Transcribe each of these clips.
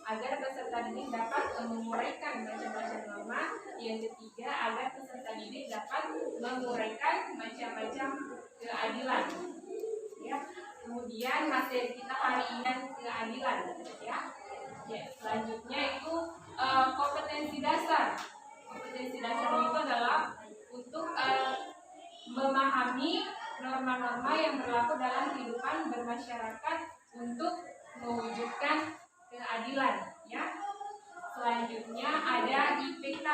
agar peserta didik dapat menguraikan macam-macam norma. Yang ketiga, agar peserta didik dapat menguraikan macam-macam keadilan. Ya. Kemudian materi kita hari ini keadilan. Ya. Selanjutnya itu kompetensi dasar. Kompetensi dasar itu adalah untuk memahami norma-norma yang berlaku dalam kehidupan bermasyarakat untuk mewujudkan keadilan. Ya. Selanjutnya ada IPK.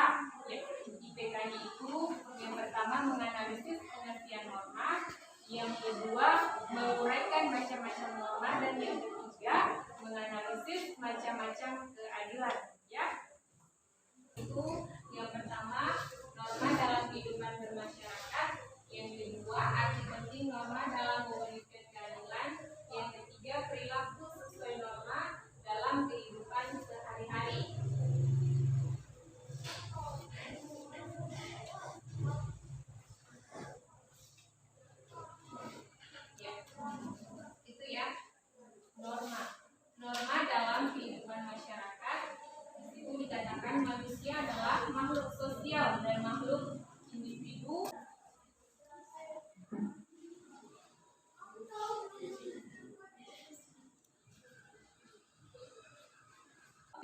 Ya. IPK-nya itu yang pertama menganalisis pengertian norma, yang kedua menguraikan macam-macam norma, dan yang ketiga menganalisis macam-macam keadilan. Ya. Itu yang pertama norma dalam kehidupan bermasyarakat, yang kedua arti penting norma dalam mewujudkan keadilan, yang ketiga perilaku sesuai norma dalam kehidupan sehari-hari. Ya, itu ya norma. Norma dalam kehidupan masyarakat itu dikatakan manusia adalah makhluk sosial dan makhluk individu.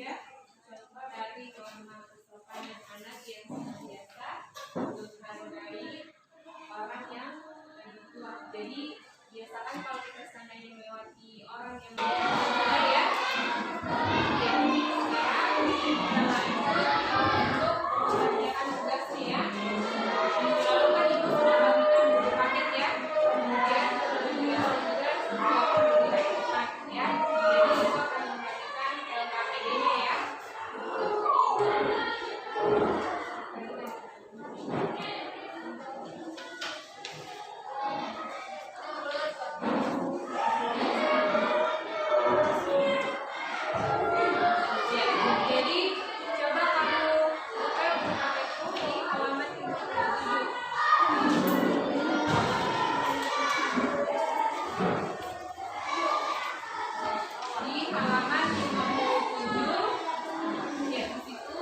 Ya, contoh dari norma kesopanan anak yang senantiasa menghargai orang yang lebih tua. Jadi biasakan kalau kita seandainya melewati orang yang lebih tua ya, jadi sekarang kita lanjut untuk mengerjakan tugasnya ya. Lalu kan ibu sudah bagikan buku paket ya, kemudian tugas ya. Jadi ibu akan membagikan LKPD-nya ya. Jadi coba kamu buka buku paketku di halaman 57. Di halaman 57 ya, di situ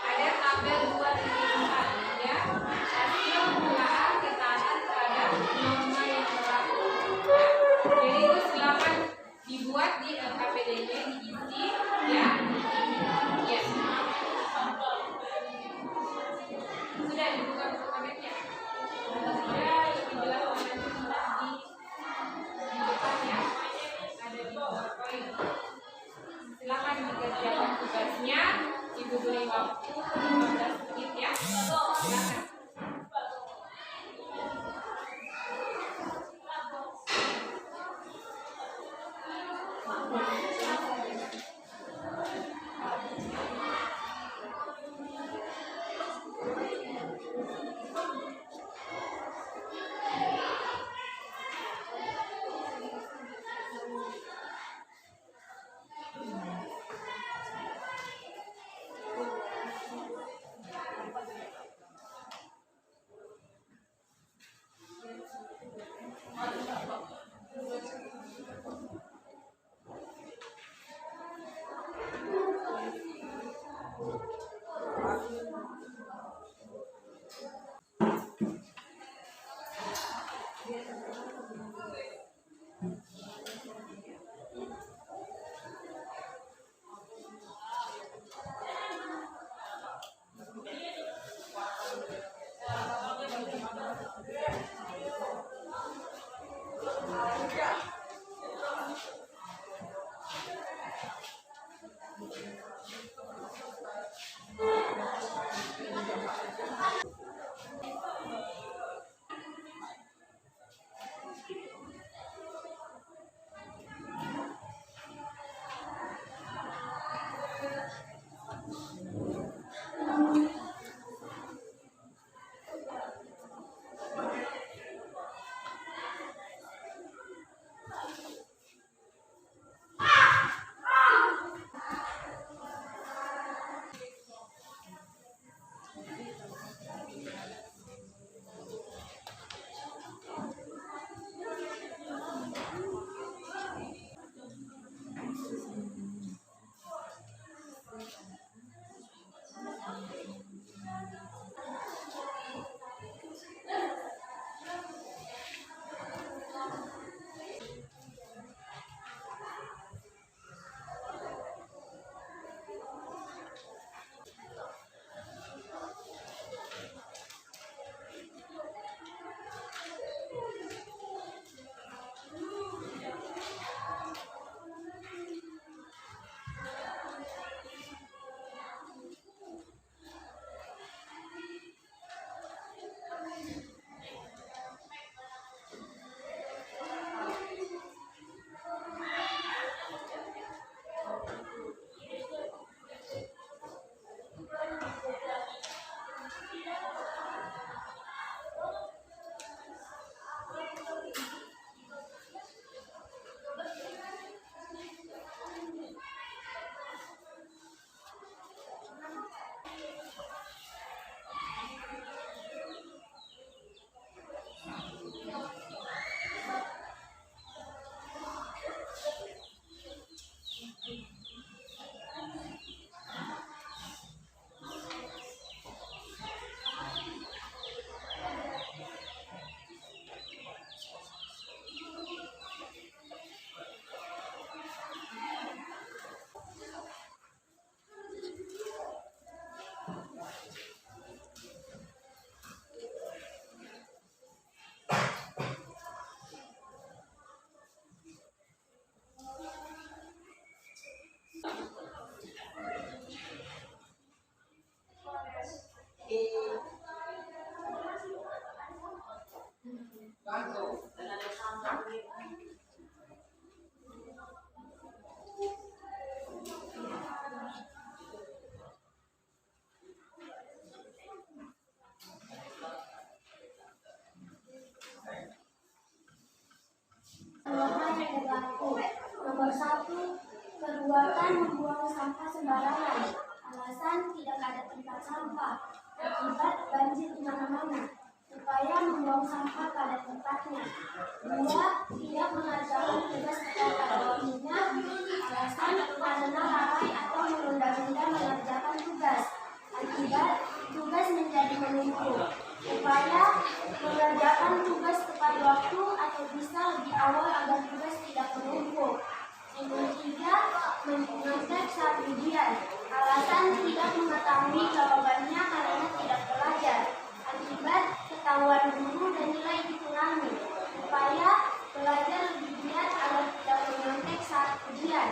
ada tabel 2.4 ya, hasil penggunaan ketaatan terhadap norma yang berlaku. Jadi itu silakan dibuat di LKPD-nya, diisi ya. Ya. Sudah dibuka buku paketnya. Ya, lebih jelas nanti sudah di depan ya. Ada di PowerPoint. Silakan dikerjakan tugasnya. Ibu beri waktu 15 menit ya. Silakan. tidak ada tempat sampah akibat banjir di mana-mana. Upaya membuang sampah pada tempatnya. 2. Tidak mengerjakan tugas tepat pada waktunya. Alasan karena lalai atau menunda-nunda mengerjakan tugas akibat tugas menjadi menumpuk. Upaya mengerjakan tugas tepat waktu atau bisa lebih awal agar tugas tidak menumpuk. Yang ketiga, mengontek saat ujian. Alasan tidak mengetahui jawabannya karena tidak belajar akibat ketahuan guru dan nilai dikurangi. Upaya belajar lebih giat agar tidak mengontek saat ujian.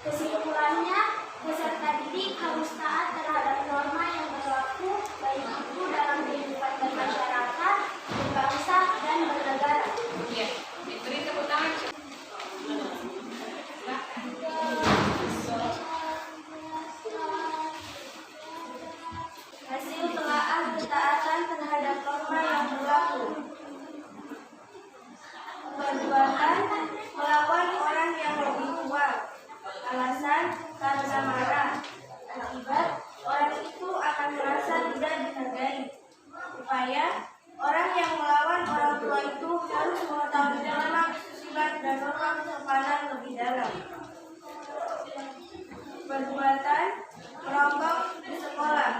Kesimpulannya, peserta didik harus taat terhadap norma yang berlaku baik itu dalam kehidupan bermasyarakat, berbangsa, dan bernegara. Ya, beri tepuk tangan. Hasil telaah ketaatan terhadap norma yang berlaku. Perbuatan melawan orang yang lebih tua. Alasan karena marah. Akibat orang itu akan merasa tidak dihargai. Upaya orang yang melawan orang tua itu harus mengetahui norma kesusilaan dan norma kesopanan lebih dalam. Perbuatan merombak di sekolah.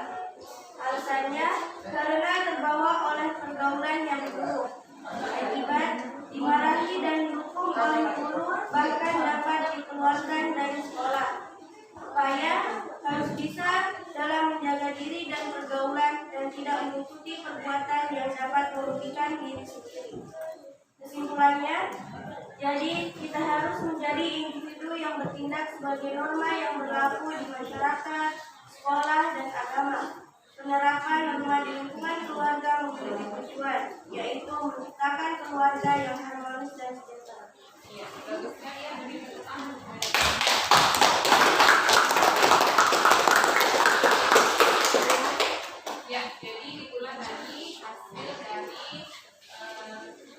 Alasannya karena terbawa oleh pergaulan yang buruk. Akibat dimarahi dan dihukum oleh guru, bahkan dapat dikeluarkan dari sekolah. Upaya harus bisa dalam menjaga diri dan pergaulan dan tidak mengikuti perbuatan yang dapat merugikan diri sendiri. Kesimpulannya, jadi kita harus menjadi individu yang bertindak sebagai norma yang berlaku di masyarakat, sekolah, dan agama. Penerapan norma di lingkungan keluarga memiliki tujuan, yaitu menciptakan keluarga yang harmonis dan sejahtera. Ya, bagus sekali ya. Beri tepuk tangan. Ya, jadi itulah tadi hasil dari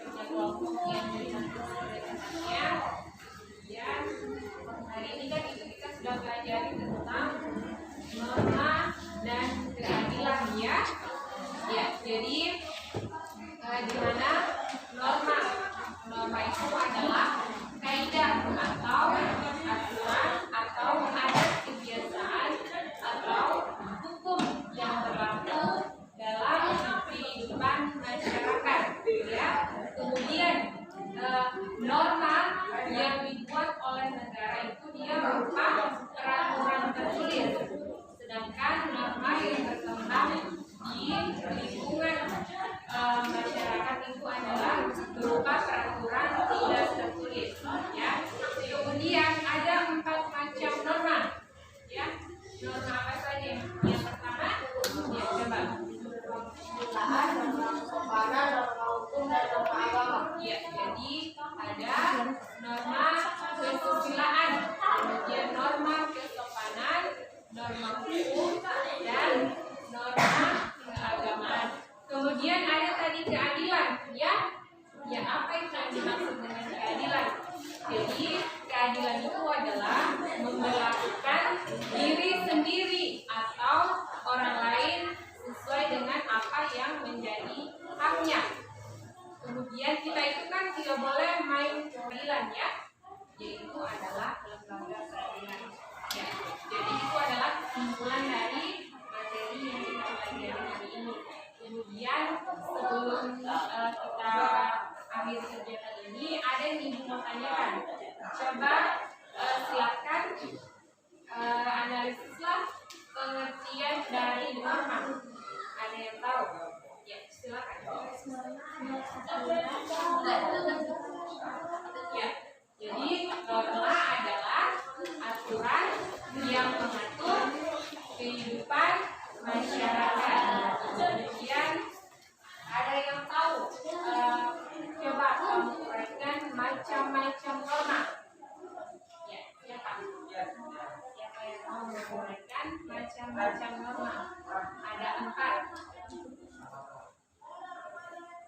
kerja kelompok yang dilakukan oleh temannya. Kemudian hari ini kan kita sudah pelajari tentang norma dan keadilan ya. Ya, jadi di mana norma itu adalah kaidah atau aturan atau adat kebiasaan atau hukum yang berlaku dalam kehidupan masyarakat ya. Kemudian norma yang dibuat oleh negara itu dia berupa peraturan tertulis, sedangkan norma yang berkembang di lingkungan masyarakat itu adalah berupa peraturan tidak tertulis ya. Kemudian ada 4 macam norma ya. Norma apa saja? Yang pertama ya, coba Norma kesopanan, norma hukum, dan norma agama. ya, jadi ada norma kesusilaan, kemudian norma kesopanan, norma hukum, dan norma keagamaan. Kemudian ada tadi keadilan ya. Ya, apa itu yang dimaksud dengan keadilan? Jadi keadilan itu adalah memperlakukan diri sendiri atau orang lain sesuai dengan apa yang menjadi haknya. Kemudian kita itu kan tidak boleh main keadilan ya, yaitu adalah lembaga keadilan ya. Jadi itu adalah kesimpulan dari materi yang kita pelajari hari ini. Kemudian sebelum kita akhir kegiatan ini, ada yang ibu mau tanyakan. Coba silakan analisislah pengertian dari norma. Ada yang tahu? Ya, silakan. Ya, jadi norma adalah aturan yang mengatur kehidupan masyarakat. Kemudian ada yang tahu? Coba kamu uraikan macam-macam norma. Ya, siapa? Siapa yang mau menguraikan macam-macam norma? Ada 4.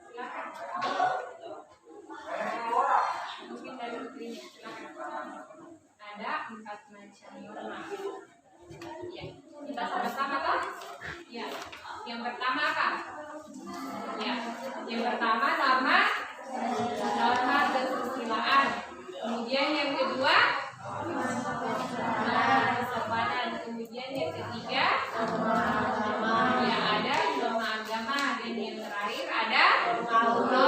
Silakan. Mungkin dari istrinya. Silakan. Ada 4 macam norma. Ya, kita sama-sama kan? Yang pertama apa? Ya, yang pertama norma kesusilaan. Kemudian yang kedua kesopanan. Kemudian yang ketiga ya ada norma agama, dan yang terakhir ada norma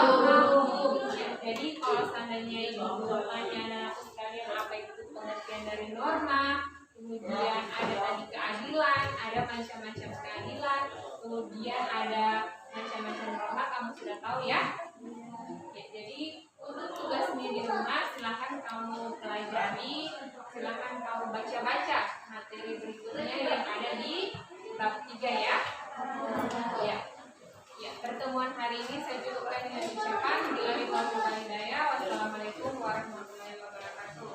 hukum. Ya, jadi kalau seandainya ibu tanya anakku sekalian apa itu pengertian dari norma, kemudian ada tadi keadilan, ada macam-macam keadilan, kemudian ada macam-macam norma, kamu sudah tahu ya. Ya, jadi untuk tugasnya di rumah silahkan kamu pelajari, silahkan kamu baca-baca materi berikutnya yang ada di bab 3 ya. Ya. Ya, pertemuan hari ini saya cukupkan dengan ucapan wassalamualaikum warahmatullahi wabarakatuh.